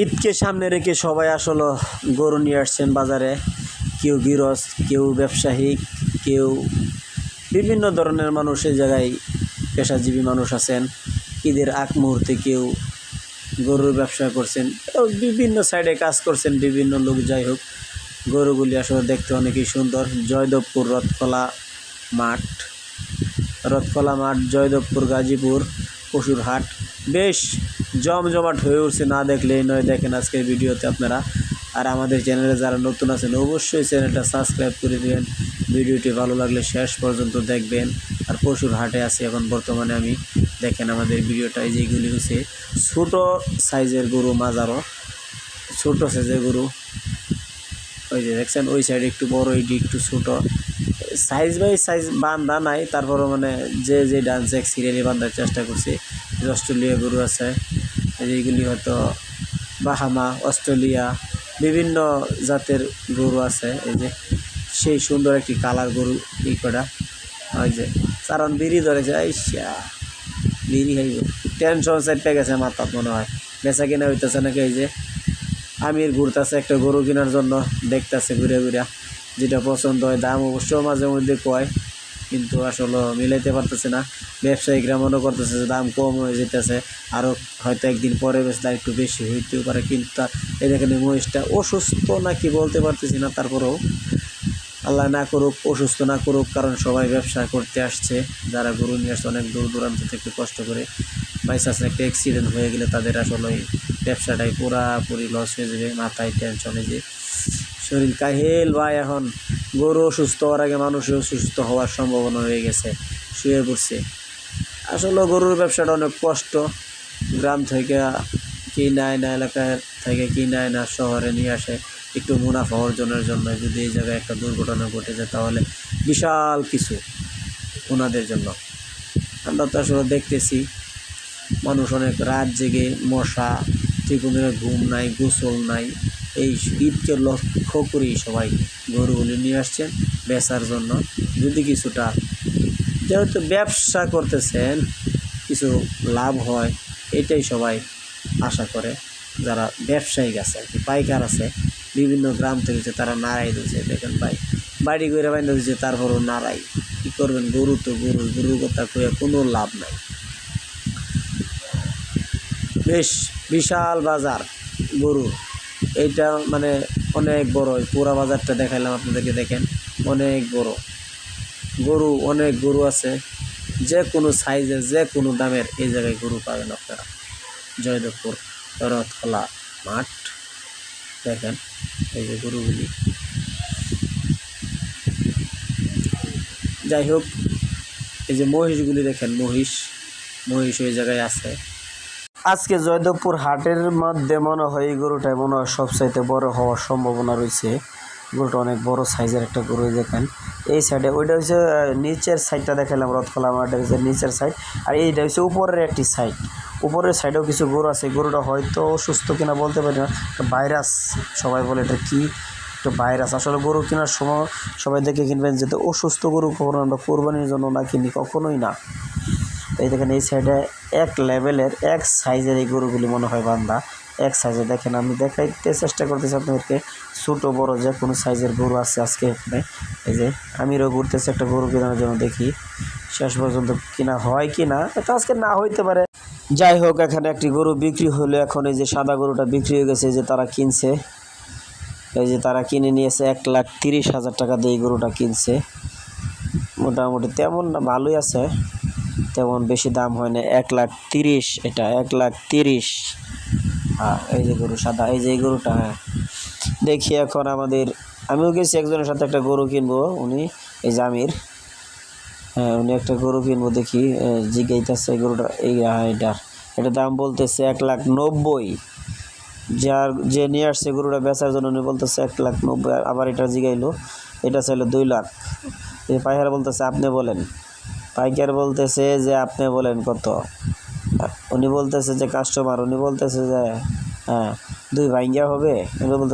ঈদকে সামনে রেখে সবাই আসলে গরু নিয়ে আসছেন বাজারে। কেউ গৃহস্থ, কেউ ব্যবসায়ী, কেউ বিভিন্ন ধরনের মানুষ এই জায়গায় পেশাজীবী মানুষ আছেন। ঈদের আগ মুহূর্তে কেউ গরুর ব্যবসা করছেন, বিভিন্ন সাইডে কাজ করছেন বিভিন্ন লোক। যাই হোক, গরুগুলি আসলে দেখতে অনেকই সুন্দর। জয়দেবপুর রথখোলা মাঠ, জয়দেবপুর গাজীপুর পশুর হাট বেশ জমজমাট হয়ে উঠছে, না দেখলেই নয়। দেখেন আজকের ভিডিওতে আপনারা। আর আমাদের চ্যানেলে যারা নতুন আছেন অবশ্যই চ্যানেলটা সাবস্ক্রাইব করে দেবেন। ভিডিওটি ভালো লাগলে শেষ পর্যন্ত দেখবেন। আর পশুর হাটে আছি এখন বর্তমানে আমি। দেখেন আমাদের ভিডিওটা, এই যেগুলি হচ্ছে ছোটো সাইজের গরু, মাজারও ছোটো সাইজের গরু। ওই যে দেখছেন ওই সাইডে একটু বড়, এইটি একটু ছোটো। সাইজ বাই সাইজ বান্ধা নাই, তারপরও মানে যে ডান্স এক সিরিয়ালি বান্ধার চেষ্টা করছি। অস্ট্রেলিয়া গরু আছে, এইগুলি হয়তো বাহামা, অস্ট্রেলিয়া, বিভিন্ন জাতের গরু আছে। এই যে সেই সুন্দর একটি কালার গরু, এই কটা। ওই যে কারণ বিড়ি ধরেছে, আইসা বিড়ি খাইব, টেনশন সাইডটা গেছে মাথাত মনে হয়। বেচা কিনা হইতেছে নাকি। এই যে আমির ঘুরতেছে একটা গরু কেনার জন্য, দেখতেছে ঘুরে ঘুরে, যেটা পছন্দ হয়। দাম অবশ্য মাঝে মধ্যে কয়, কিন্তু আসলে মিলাইতে পারতেছে না। ব্যবসায়িকরা মনে করতেছে যে দাম কম হয়ে যেতেছে, আরও হয়তো একদিন পরে বেশ দাম একটু বেশি হইতেও পারে। কিন্তু এই দেখেন মহিষটা অসুস্থ নাকি বলতে পারতেছি না, তারপরেও আল্লাহ না করুক, অসুস্থ না করুক, কারণ সবাই ব্যবসা করতে আসছে। যারা গরু নিয়ে আসছে অনেক দূর দূরান্ত থেকে কষ্ট করে, বাইচান্স একটা অ্যাক্সিডেন্ট হয়ে গেলে তাদের আসলে ওই ব্যবসাটাই পুরাপুরি লস হয়ে যাবে। মাথায় টেনশনে যে শরীর কাহিল ভাই। এখন গরু অসুস্থ হওয়ার আগে মানুষের অসুস্থ হওয়ার সম্ভাবনা হয়ে গেছে, শুয়ে পড়ছে। আসলে গরুর ব্যবসাটা অনেক কষ্ট। গ্রাম থেকে কিনে না, এলাকা থেকে কিনে না, শহরে নিয়ে আসে একটু মুনাফা অর্জনের জন্য। যদি এই জায়গায় একটা দুর্ঘটনা ঘটে যায় তাহলে বিশাল কিছু ওনাদের জন্য। আমরা তো আসলে দেখতেছি মানুষ অনেক রাত জেগে, মশা, ঠিকমতো ঘুম নাই, গোসল নাই, এই ঈদকে লক্ষ্য করেই সবাই গরুগুলি নিয়ে আসছেন বেচার জন্য। যদি কিছুটা, যেহেতু ব্যবসা করতেছেন, কিছু লাভ হয়, এটাই সবাই আশা করে। যারা ব্যবসায়িক আছে আর কি, পাইকার আছে বিভিন্ন গ্রাম থেকে, তারা নাড়াই দিচ্ছে। দেখেন ভাই, বাড়ি করে বাইন্দা দিচ্ছে, তারপরও নাড়াই। কী করবেন, গরু তো গরুর কথা কয়ে কোনো লাভ নাই। বেশ বিশাল বাজার গরু, এইটা মানে অনেক বড়। পুরা বাজারটা দেখাইলাম আপনাদেরকে, দেখেন অনেক বড় গরু, অনেক গরু আছে। যে কোনো সাইজের, যে কোনো দামের এই জায়গায় গরু পাবেন আপনারা। জয়দেবপুর রথখোলা মাঠ, দেখেন এই যে গরুগুলি। যাই হোক, এই যে মহিষগুলি দেখেন, মহিষ ওই জায়গায় আছে। আজকে জয়দেবপুর হাটের মধ্যে মনে হয় এই গরুটাই মনে হয় সবচাইতে বড় হওয়ার সম্ভাবনা রয়েছে। গরুটা অনেক বড় সাইজের একটা গরু। দেখেন এই সাইডে, ওইটা হচ্ছে নিচের সাইডটা দেখালাম, রথখোলা মাঠের হচ্ছে নিচের সাইড, আর এইটা হচ্ছে উপরের একটি সাইড। উপরের সাইডেও কিছু গরু আছে। গরুটা হয়তো সুস্থ কিনা বলতে পারি না, ভাইরাস সবাই বলে, এটা কি একটু ভাইরাস। আসলে গরু কেনার সময় সবাই দেখে কিনবেন, যেতে অসুস্থ গরু কখনো আমরা কোরবানির জন্য না কিনি, কখনোই না। এই দেখেন এই সাইডে এক লেভেলের, এক সাইজের এই গরুগুলি মনে হয় বান্ধা, এক সাইজে। দেখেন আমি দেখাইতে চেষ্টা করতেছি আপনাদেরকে, ছোটো বড় যে কোনো সাইজের গরু আছে আজকে এখানে। এই যে আমিরও ঘুরতেছি একটা গরু কেনার জন্য, দেখি শেষ পর্যন্ত কিনা হয় কি না, তো আজকে না হইতে পারে। যাই হোক, এখানে একটি গরু বিক্রি হলো এখন। এই যে সাদা গরুটা বিক্রি হয়ে গেছে, যে তারা কিনছে, এই যে তারা কিনে নিয়েছে 1,30,000 টাকা দিয়ে এই গরুটা কিনছে। মোটামুটি তেমন না, ভালোই আছে, তেমন বেশি দাম হয় না। 1,30,000, এটা 1,30,000। হ্যাঁ, এই যে গরু সাদা, এই যে এই গরুটা। হ্যাঁ, দেখি এখন আমিও গেছি একজনের সাথে একটা গরু কিনবো, উনি এই যে আমির। হ্যাঁ, উনি একটা গরু কিনবো, দেখি জিজ্ঞাইতেছে গরুটা এই। হ্যাঁ, এটার দাম বলতেছে 1,90,000। যে নিয়ে আসছে গরুটা বেচার জন্য, উনি বলতেছে 1,90,000। আবার এটা জিগাইলো, এটা চাইলো 2 লাখ। এই পাইকার বলতেছে আপনি বলেন, পাইকার বলতেছে যে আপনি বলেন কত। উনি বলতেছে যে কাস্টমার, উনি বলতেছে যে হ্যাঁ 2 ভাঙ্গা হবে। উনি বলতে